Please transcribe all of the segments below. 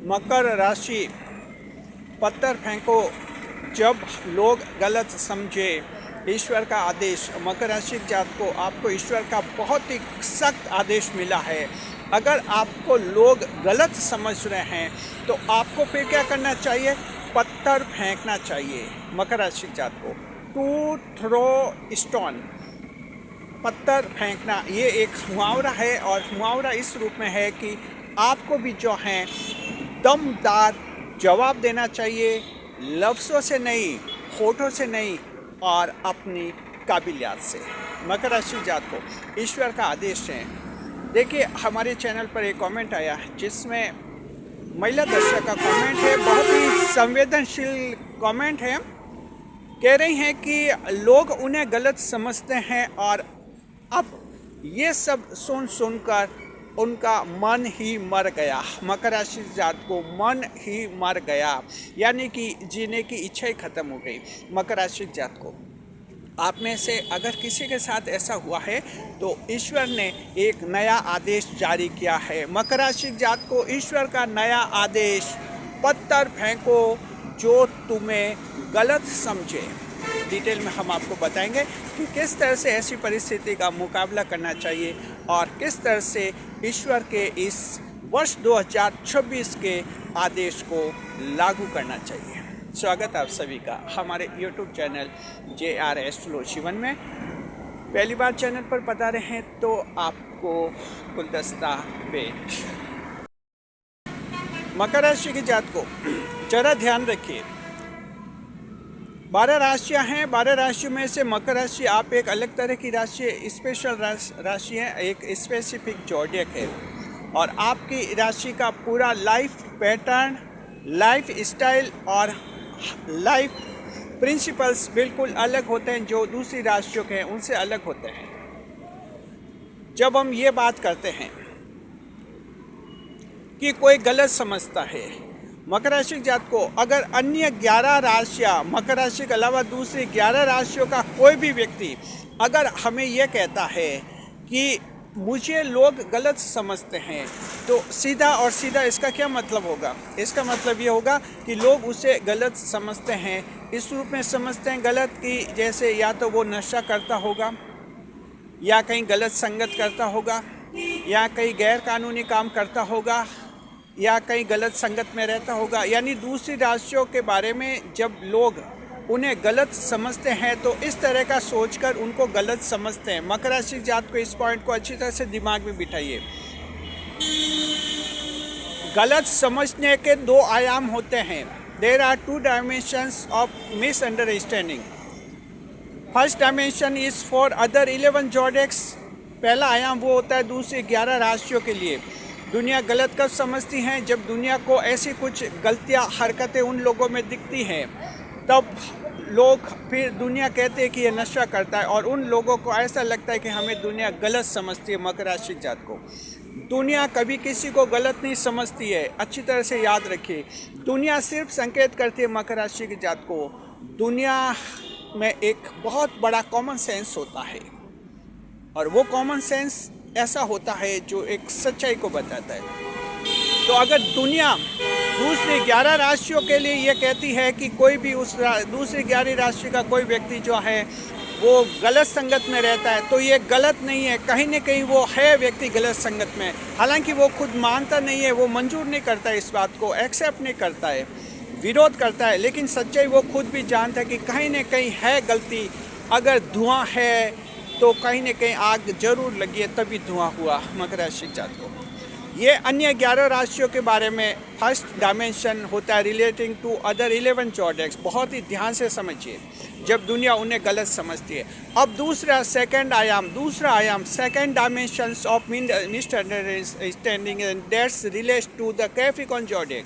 मकर राशि, पत्थर फेंको जब लोग गलत समझे, ईश्वर का आदेश। मकर राशि जात को आपको ईश्वर का बहुत ही सख्त आदेश मिला है। अगर आपको लोग गलत समझ रहे हैं तो आपको फिर क्या करना चाहिए? पत्थर फेंकना चाहिए। मकर राशि जात को टू थ्रो स्टोन, पत्थर फेंकना, ये एक मुहावरा है। और मुहावरा इस रूप में है कि आपको भी जो है दमदार जवाब देना चाहिए, लफ्ज़ों से नहीं, होठों से नहीं, और अपनी काबिलियत से। मकर राशि जात को ईश्वर का आदेश है। देखिए, हमारे चैनल पर एक कमेंट आया है जिसमें महिला दर्शक का कमेंट है, बहुत ही संवेदनशील कमेंट है। कह रही हैं कि लोग उन्हें गलत समझते हैं और अब ये सब सुनकर उनका मन ही मर गया। मकर राशि जात को मन ही मर गया, यानी कि जीने की इच्छा ही खत्म हो गई। मकर राशि जात को आप में से अगर किसी के साथ ऐसा हुआ है तो ईश्वर ने एक नया आदेश जारी किया है। मकर राशि जात को ईश्वर का नया आदेश, पत्थर फेंको जो तुम्हें गलत समझे। डिटेल में हम आपको बताएंगे कि किस तरह से ऐसी परिस्थिति का मुकाबला करना चाहिए और किस तरह से ईश्वर के इस वर्ष 2026 के आदेश को लागू करना चाहिए। स्वागत आप सभी का हमारे YouTube channel JR astro Shivan में। पहली बार चैनल पर पधारे हैं तो आपको गुलदस्ता भेंट। मकर राशि की जात को जरा ध्यान रखिए, 12 राशियां हैं। 12 राशियों में से मकर राशि आप एक अलग तरह की राशि है, स्पेशल राशि है, एक स्पेसिफिक ज़ोडिएक है। और आपकी राशि का पूरा लाइफ पैटर्न, लाइफ स्टाइल और लाइफ प्रिंसिपल्स बिल्कुल अलग होते हैं, जो दूसरी राशियों के हैं उनसे अलग होते हैं। जब हम ये बात करते हैं कि कोई गलत समझता है, मकर राशि जात को अगर अन्य 11 राशियाँ, मकर राशि के अलावा दूसरी 11 राशियों का कोई भी व्यक्ति अगर हमें यह कहता है कि मुझे लोग गलत समझते हैं, तो सीधा और सीधा इसका क्या मतलब होगा? इसका मतलब ये होगा कि लोग उसे गलत समझते हैं, इस रूप में समझते हैं गलत कि जैसे या तो वो नशा करता होगा, या कहीं गलत संगत करता होगा, या कहीं गैर कानूनी काम करता होगा, या कहीं गलत संगत में रहता होगा। यानी दूसरी राशियों के बारे में जब लोग उन्हें गलत समझते हैं तो इस तरह का सोचकर उनको गलत समझते हैं। मकर राशि जात को इस पॉइंट को अच्छी तरह से दिमाग में बिठाइए। गलत समझने के 2 आयाम होते हैं। There are 2 dimensions of misunderstanding. First dimension is for other 11 zodiacs. पहला आयाम वो होता है दूसरी 11 राशियों के लिए। दुनिया गलत कब समझती हैं? जब दुनिया को ऐसी कुछ गलतियां, हरकतें उन लोगों में दिखती हैं, तब लोग फिर दुनिया कहते हैं कि ये नशा करता है, और उन लोगों को ऐसा लगता है कि हमें दुनिया गलत समझती है। मकर राशि जात को दुनिया कभी किसी को गलत नहीं समझती है, अच्छी तरह से याद रखिए। दुनिया सिर्फ संकेत करती है मकर राशि की जात को। दुनिया में एक बहुत बड़ा कॉमन सेंस होता है, और वो कॉमन सेंस ऐसा होता है जो एक सच्चाई को बताता है। तो अगर दुनिया दूसरी 11 राशियों के लिए ये कहती है कि कोई भी उस दूसरी 11 राशि का कोई व्यक्ति जो है वो गलत संगत में रहता है, तो ये गलत नहीं है, कहीं ना कहीं वो है व्यक्ति गलत संगत में। हालांकि वो खुद मानता नहीं है, वो मंजूर नहीं करता है, इस बात को एक्सेप्ट नहीं करता है, विरोध करता है, लेकिन सच्चाई वो खुद भी जानता है कि कहीं ना कहीं है गलती। अगर धुआं है तो कहीं ना कहीं आग जरूर लगी है, तभी धुआं हुआ। मकर राशि जात को ये अन्य 11 राशियों के बारे में फर्स्ट डायमेंशन होता है रिलेटिंग टू अदर 11 ज़ोडिएक्स। बहुत ही ध्यान से समझिए जब दुनिया उन्हें गलत समझती है। अब दूसरा आयाम second dimensions of misunderstanding that's relates to the Capricorn zodiac.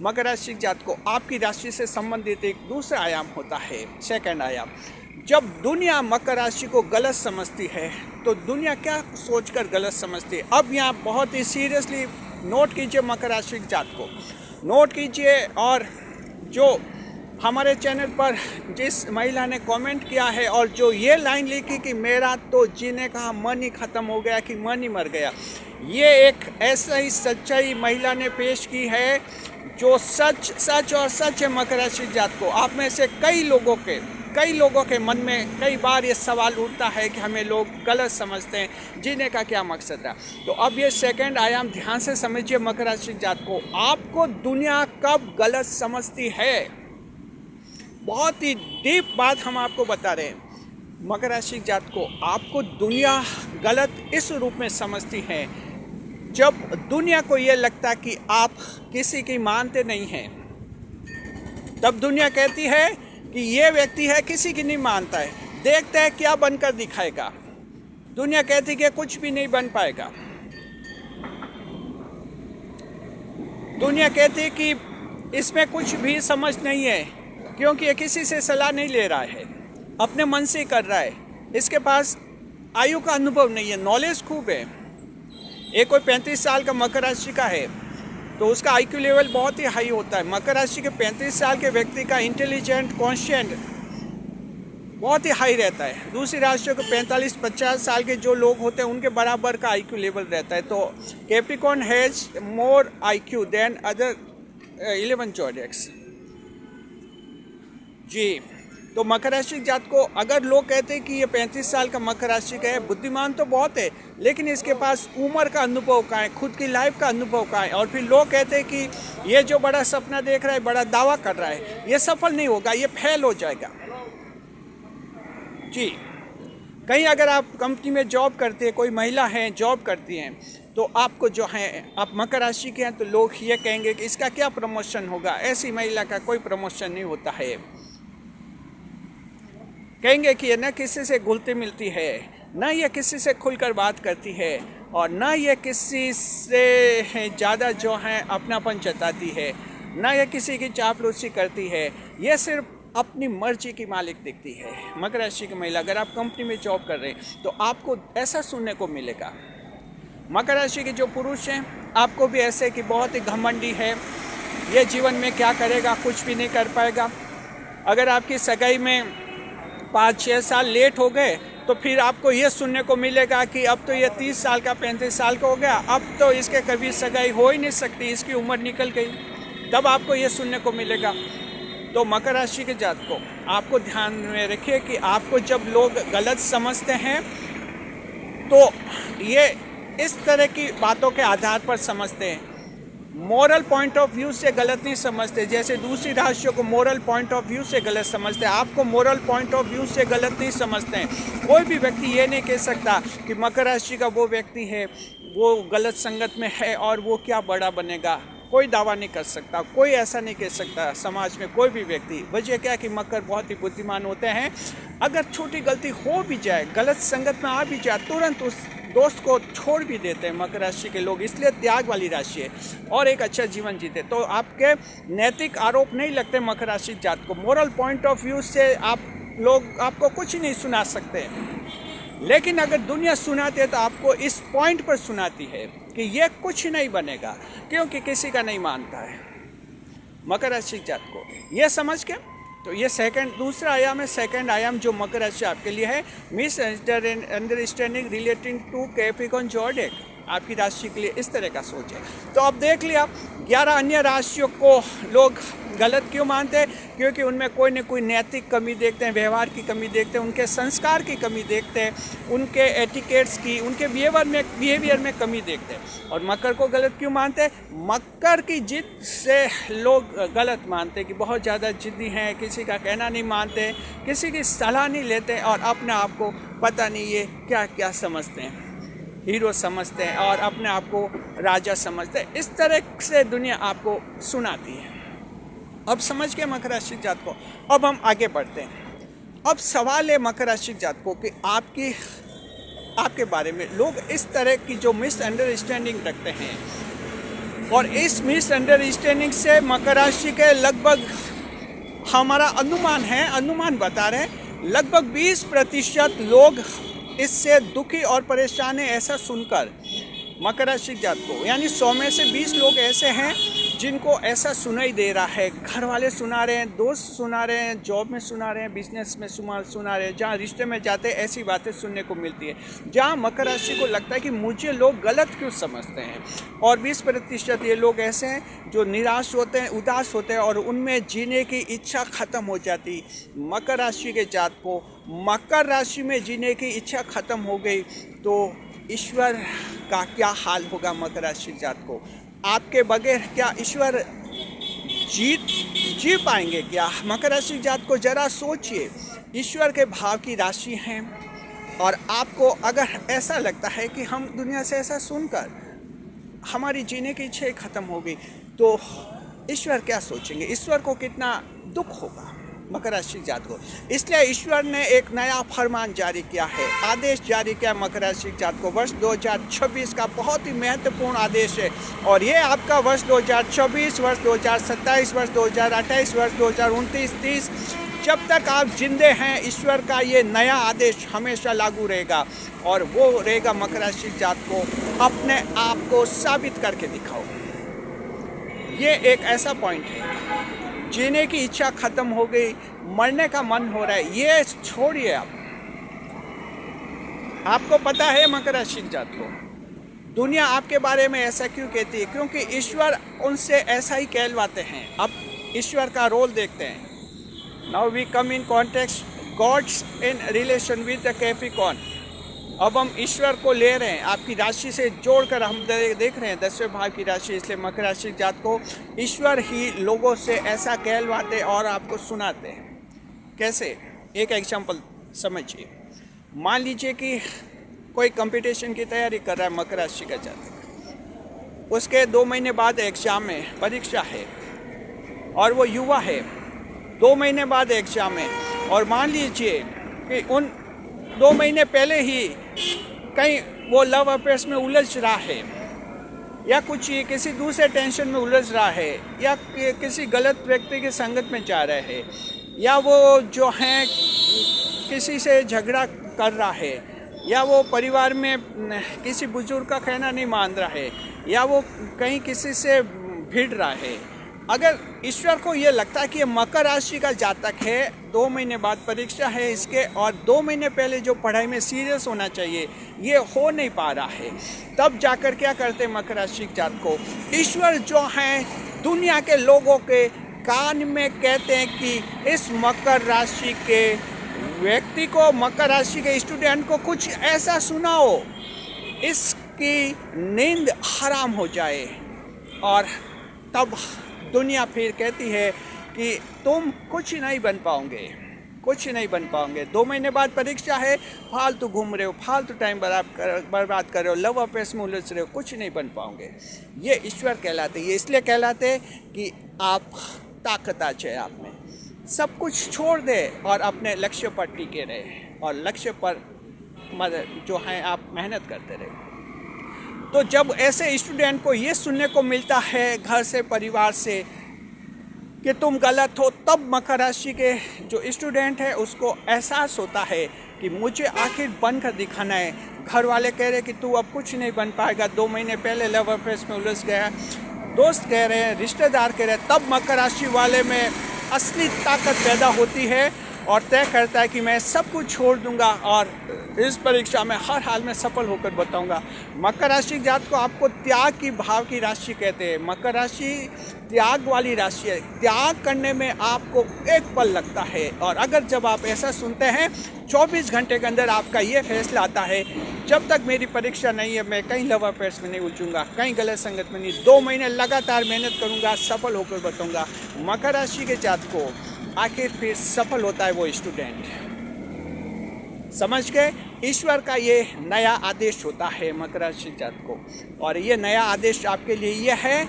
मकर राशि जात को आपकी राशि से संबंधित एक दूसरा आयाम होता है, सेकंड आयाम। जब दुनिया मकर राशि को गलत समझती है तो दुनिया क्या सोचकर गलत समझती है? अब यहाँ बहुत ही सीरियसली नोट कीजिए, मकर राशि जात को नोट कीजिए। और जो हमारे चैनल पर जिस महिला ने कमेंट किया है और जो ये लाइन लिखी कि मेरा तो जीने का मन ही ख़त्म हो गया, कि मन ही मर गया, ये एक ऐसा ही सच्चाई महिला ने पेश की है जो सच और सच है मकर राशि जात को। आप में से कई लोगों के मन में कई बार ये सवाल उठता है कि हमें लोग गलत समझते हैं, जीने का क्या मकसद रहा। तो अब ये सेकंड आयाम ध्यान से समझिए मकर राशि जात को। आपको दुनिया कब गलत समझती है, बहुत ही डीप बात हम आपको बता रहे हैं। मकर राशि जात को आपको दुनिया गलत इस रूप में समझती है जब दुनिया को ये लगता कि आप किसी की मानते नहीं हैं, तब दुनिया कहती है कि ये व्यक्ति है किसी की नहीं मानता है, देखते हैं क्या बनकर दिखाएगा। दुनिया कहती है कि कुछ भी नहीं बन पाएगा। दुनिया कहती है कि इसमें कुछ भी समझ नहीं है, क्योंकि ये किसी से सलाह नहीं ले रहा है, अपने मन से कर रहा है, इसके पास आयु का अनुभव नहीं है, नॉलेज खूब है। एक कोई 35 साल का मकर राशि का है तो उसका आईक्यू लेवल बहुत ही हाई होता है। मकर राशि के 35 साल के व्यक्ति का इंटेलिजेंट कॉन्शियंट बहुत ही हाई रहता है। दूसरी राशियों के 45-50 साल के जो लोग होते हैं उनके बराबर का आईक्यू लेवल रहता है। तो Capricorn has more IQ than other 11 zodiacs. जी, तो मकर राशि जात को अगर लोग कहते हैं कि ये 35 साल का मकर राशि का है, बुद्धिमान तो बहुत है, लेकिन इसके पास उम्र का अनुभव कहाँ है, खुद की लाइफ का अनुभव कहाँ है। और फिर लोग कहते हैं कि ये जो बड़ा सपना देख रहा है, बड़ा दावा कर रहा है, ये सफल नहीं होगा, ये फेल हो जाएगा। जी, कहीं अगर आप कंपनी में जॉब करते हैं, कोई महिला है जॉब करती हैं, तो आपको जो है आप मकर राशि के हैं तो लोग ये कहेंगे कि इसका क्या प्रमोशन होगा, ऐसी महिला का कोई प्रमोशन नहीं होता है। कहेंगे कि ये न किसी से घुलती मिलती है, न ये किसी से खुलकर बात करती है, और न ये किसी से ज़्यादा जो है अपनापन जताती है, न ये किसी की चापलूसी करती है, ये सिर्फ अपनी मर्जी की मालिक दिखती है। मकर राशि की महिला, अगर आप कंपनी में जॉब कर रहे हैं तो आपको ऐसा सुनने को मिलेगा। मकर राशि के जो पुरुष हैं आपको भी ऐसे कि बहुत ही घमंडी है, ये जीवन में क्या करेगा, कुछ भी नहीं कर पाएगा। अगर आपकी सगाई में 5-6 साल लेट हो गए तो फिर आपको ये सुनने को मिलेगा कि अब तो ये 30 साल का 35 साल का हो गया, अब तो इसके कभी सगाई हो ही नहीं सकती, इसकी उम्र निकल गई, तब आपको ये सुनने को मिलेगा। तो मकर राशि के जात को आपको ध्यान में रखिए कि आपको जब लोग गलत समझते हैं तो ये इस तरह की बातों के आधार पर समझते हैं, मोरल पॉइंट ऑफ व्यू से गलत नहीं समझते। जैसे दूसरी राशियों को मोरल पॉइंट ऑफ व्यू से गलत समझते हैं, आपको मोरल पॉइंट ऑफ व्यू से गलत नहीं समझते हैं। कोई भी व्यक्ति ये नहीं कह सकता कि मकर राशि का वो व्यक्ति है वो गलत संगत में है और वो क्या बड़ा बनेगा, कोई दावा नहीं कर सकता, कोई ऐसा नहीं कह सकता समाज में कोई भी व्यक्ति। वजह क्या कि मकर बहुत ही बुद्धिमान होते हैं, अगर छोटी गलती हो भी जाए, गलत संगत में आ भी जाए, तुरंत उस दोस्त को छोड़ भी देते हैं मकर राशि के लोग, इसलिए त्याग वाली राशि है और एक अच्छा जीवन जीते। तो आपके नैतिक आरोप नहीं लगते मकर राशि जात को। मोरल पॉइंट ऑफ व्यू से आप लोग आपको कुछ नहीं सुना सकते, लेकिन अगर दुनिया सुनाती है तो आपको इस पॉइंट पर सुनाती है कि ये कुछ नहीं बनेगा क्योंकि किसी का नहीं मानता है। मकर राशि जात को ये समझ के तो ये दूसरा आयाम है। सेकंड आयाम जो मकर राशि आपके लिए है, misunderstanding relating to Capricorn zodiac, आपकी राशि के लिए इस तरह का सोच है। तो अब देख लिया 11 अन्य राशियों को लोग गलत क्यों मानते हैं, क्योंकि उनमें कोई न कोई नैतिक कमी देखते हैं, व्यवहार की कमी देखते हैं, उनके संस्कार की कमी देखते हैं, उनके एटिकेट्स की, उनके बिहेवियर में कमी देखते हैं। और मकर को गलत क्यों मानते हैं, मकर की जिद से लोग गलत मानते हैं कि बहुत ज़्यादा जिद्दी हैं, किसी का कहना नहीं मानते, किसी की सलाह नहीं लेते और अपने आप को पता नहीं ये क्या क्या समझते हैं, हीरो समझते हैं और अपने आप को राजा समझते हैं। इस तरह से दुनिया आपको सुनाती है। अब समझ गए मकर राशि जात को। अब हम आगे बढ़ते हैं। अब सवाल है मकर राशि जात को कि आपके बारे में लोग इस तरह की जो मिसअंडरस्टैंडिंग रखते हैं, और इस मिसअंडरस्टैंडिंग से मकर राशि के लगभग हमारा अनुमान बता रहे हैं लगभग 20% लोग इससे दुखी और परेशान है। ऐसा सुनकर मकर राशि जात को, यानी 100 में से 20 लोग ऐसे हैं जिनको ऐसा सुनाई दे रहा है, घर वाले सुना रहे हैं, दोस्त सुना रहे हैं, जॉब में सुना रहे हैं, बिजनेस में सुना रहे हैं, जहाँ रिश्ते में जाते हैं ऐसी बातें सुनने को मिलती है, जहाँ मकर राशि को लगता है कि मुझे लोग गलत क्यों समझते हैं। और 20% ये लोग ऐसे हैं जो निराश होते हैं, उदास होते हैं और उनमें जीने की इच्छा ख़त्म हो जाती। मकर राशि के जात को मकर राशि में जीने की इच्छा ख़त्म हो गई तो ईश्वर का क्या हाल होगा। मकर राशि जात को आपके बगैर क्या ईश्वर जी पाएंगे क्या। मकर राशि जात को जरा सोचिए, ईश्वर के भाव की राशि हैं और आपको अगर ऐसा लगता है कि हम दुनिया से ऐसा सुनकर हमारी जीने की इच्छा ख़त्म हो गई तो ईश्वर क्या सोचेंगे, ईश्वर को कितना दुख होगा मकर राशि जात को। इसलिए ईश्वर ने एक नया फरमान जारी किया है, आदेश जारी किया मकर राशि जात को। वर्ष 2026 का बहुत ही महत्वपूर्ण आदेश है और ये आपका वर्ष 2024, वर्ष 2027, वर्ष 2028, वर्ष 2029, 30 जब तक आप जिंदे हैं ईश्वर का ये नया आदेश हमेशा लागू रहेगा और वो रहेगा मकर राशि जात को अपने आप को साबित करके दिखाओ। ये एक ऐसा पॉइंट है, जीने की इच्छा खत्म हो गई, मरने का मन हो रहा है, ये छोड़िए। आपको पता है मकर राशि जात को दुनिया आपके बारे में ऐसा क्यों कहती है, क्योंकि ईश्वर उनसे ऐसा ही कहलवाते हैं। अब ईश्वर का रोल देखते हैं। Now we come in context gods in relation with the Capricorn. अब हम ईश्वर को ले रहे हैं, आपकी राशि से जोड़कर हम देख रहे हैं 10वें भाव की राशि। इसलिए मकर राशि जात को ईश्वर ही लोगों से ऐसा कहलवाते और आपको सुनाते हैं। कैसे, एक एग्जांपल समझिए। मान लीजिए कि कोई कंपटीशन की तैयारी कर रहा है मकर राशि का जातक, उसके 2 महीने बाद एग्जाम है, परीक्षा है और वो युवा है, 2 महीने बाद एग्जाम है और मान लीजिए कि उन 2 महीने पहले ही कहीं वो लव अफेयर्स में उलझ रहा है या कुछ किसी दूसरे टेंशन में उलझ रहा है या किसी गलत व्यक्ति की संगत में जा रहा है या वो जो है किसी से झगड़ा कर रहा है या वो परिवार में किसी बुजुर्ग का कहना नहीं मान रहा है या वो कहीं किसी से भिड़ रहा है। अगर ईश्वर को ये लगता है कि ये मकर राशि का जातक है, 2 महीने बाद परीक्षा है इसके और 2 महीने पहले जो पढ़ाई में सीरियस होना चाहिए ये हो नहीं पा रहा है, तब जाकर क्या करते मकर राशि जात को ईश्वर जो हैं दुनिया के लोगों के कान में कहते हैं कि इस मकर राशि के व्यक्ति को, मकर राशि के स्टूडेंट को कुछ ऐसा सुनाओ इसकी नींद हराम हो जाए। और तब दुनिया फिर कहती है कि तुम कुछ नहीं बन पाओगे, कुछ नहीं बन पाओगे। 2 महीने बाद परीक्षा है, फालतू घूम रहे हो, फालतू टाइम बर्बाद कर रहे हो, लव अफेयर्स में उलझ रहे हो, कुछ नहीं बन पाओगे। ये ईश्वर कहलाते, ये इसलिए कहलाते कि आप ताकत आ जाए आप में, सब कुछ छोड़ दे और अपने लक्ष्य पर टिके रहे और लक्ष्य पर जो है आप मेहनत करते रहे। तो जब ऐसे स्टूडेंट को ये सुनने को मिलता है घर से, परिवार से कि तुम गलत हो, तब मकर राशि के जो स्टूडेंट है उसको एहसास होता है कि मुझे आखिर बनकर दिखाना है। घर वाले कह रहे कि तू अब कुछ नहीं बन पाएगा, 2 महीने पहले लव अफेयर्स में उलझ गया, दोस्त कह रहे हैं, रिश्तेदार कह रहे हैं, तब मकर राशि वाले में असली ताकत पैदा होती है और तय करता है कि मैं सब कुछ छोड़ दूंगा और इस परीक्षा में हर हाल में सफल होकर बताऊंगा। मकर राशि जात को आपको त्याग की भाव की राशि कहते हैं। मकर राशि त्याग वाली राशि है, त्याग करने में आपको एक पल लगता है और अगर जब आप ऐसा सुनते हैं 24 घंटे के अंदर आपका ये फैसला आता है जब तक मेरी परीक्षा नहीं है मैं कहीं लव अफेयर्स में नहीं उलझूंगा, कहीं गलत संगत में नहीं, 2 महीने लगातार मेहनत करूंगा, सफल होकर बताऊंगा। मकर राशि के जात को आखिर फिर सफल होता है वो स्टूडेंट। समझ गए, ईश्वर का ये नया आदेश होता है मकर राशि जात को और ये नया आदेश आपके लिए ये है,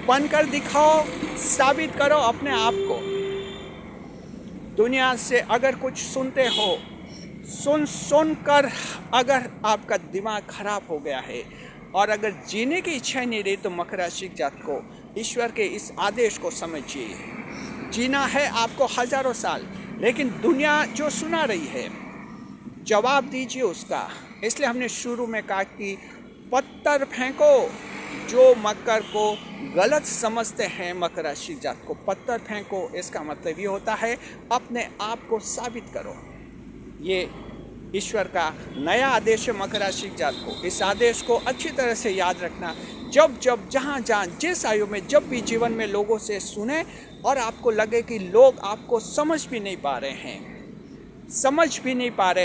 बनकर दिखाओ, साबित करो अपने आप को। दुनिया से अगर कुछ सुनते हो, सुन कर अगर आपका दिमाग खराब हो गया है और अगर जीने की इच्छा नहीं रही तो मकर राशि जात को ईश्वर के इस आदेश को समझिए। जीना है आपको हजारों साल, लेकिन दुनिया जो सुना रही है जवाब दीजिए उसका। इसलिए हमने शुरू में कहा कि पत्थर फेंको। जो मकर को गलत समझते हैं, मकर राशि जात को पत्थर फेंको, इसका मतलब ये होता है अपने आप को साबित करो। ये ईश्वर का नया आदेश है मकर राशि जात को। इस आदेश को अच्छी तरह से याद रखना। जब जब जहाँ जहाँ जिस आयु में जब भी जीवन में लोगों से सुने और आपको लगे कि लोग आपको समझ भी नहीं पा रहे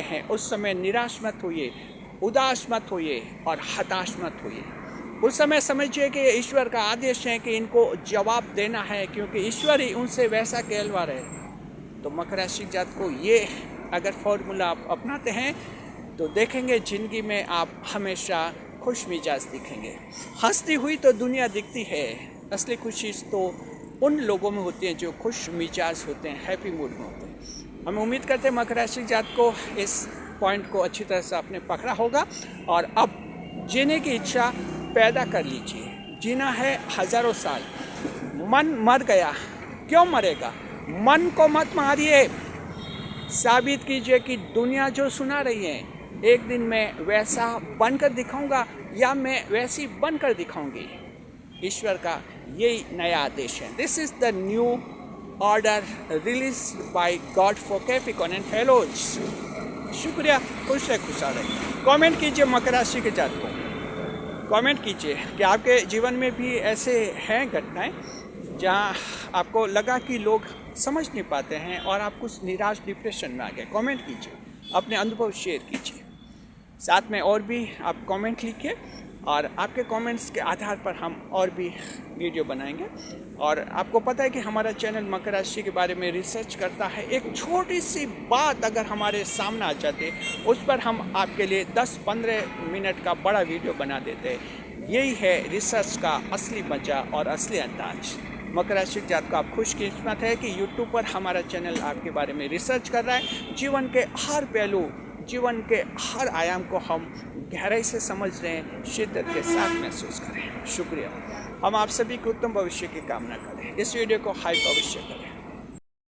हैं, उस समय निराश मत होइए, उदास मत होइए और हताश मत होइए। उस समय समझिए कि ईश्वर का आदेश है कि इनको जवाब देना है, क्योंकि ईश्वर ही उनसे वैसा कहलवा रहे। तो मकर राशि जात को ये अगर फॉर्मूला आप अपनाते हैं तो देखेंगे ज़िंदगी में आप हमेशा खुश मिजाज दिखेंगे। हंसती हुई तो दुनिया दिखती है, असली खुशी तो उन लोगों में होती है जो खुश मिजाज होते हैं, हैप्पी मूड में होते हैं। हम उम्मीद करते हैं मकर राशि जात को इस पॉइंट को अच्छी तरह से आपने पकड़ा होगा और अब जीने की इच्छा पैदा कर लीजिए। जीना है हज़ारों साल। मन मर गया, क्यों मरेगा? मन को मत मारिए। साबित कीजिए कि दुनिया जो सुना रही है, एक दिन मैं वैसा बनकर दिखाऊंगा या मैं वैसी बनकर दिखाऊंगी। ईश्वर का यही नया आदेश है। This is the new order release by God for Capricorn and fellows. शुक्रिया, खुश रहे, खुशहाल रहे। कमेंट कीजिए मकर राशि के जात को, कमेंट कीजिए कि आपके जीवन में भी ऐसे हैं घटनाएं जहां आपको लगा कि लोग समझ नहीं पाते हैं और आप कुछ निराश डिप्रेशन में आ गए। कमेंट कीजिए, अपने अनुभव शेयर कीजिए। साथ में और भी आप कमेंट लिखिए और आपके कमेंट्स के आधार पर हम और भी वीडियो बनाएंगे। और आपको पता है कि हमारा चैनल मकर राशि के बारे में रिसर्च करता है। एक छोटी सी बात अगर हमारे सामने आ जाती, उस पर हम आपके लिए 10-15 मिनट का बड़ा वीडियो बना देते। यही है रिसर्च का असली मज़ा और असली अंदाज। मकर राशि जात को आप खुशकिस्मत है कि यूट्यूब पर हमारा चैनल आपके बारे में रिसर्च कर रहा है। जीवन के हर पहलू, जीवन के हर आयाम को हम गहराई से समझ रहे हैं, शिद्दत के साथ महसूस करें। शुक्रिया। हम आप सभी के उत्तम भविष्य की कामना करें। इस वीडियो को हाइप अवश्य करें।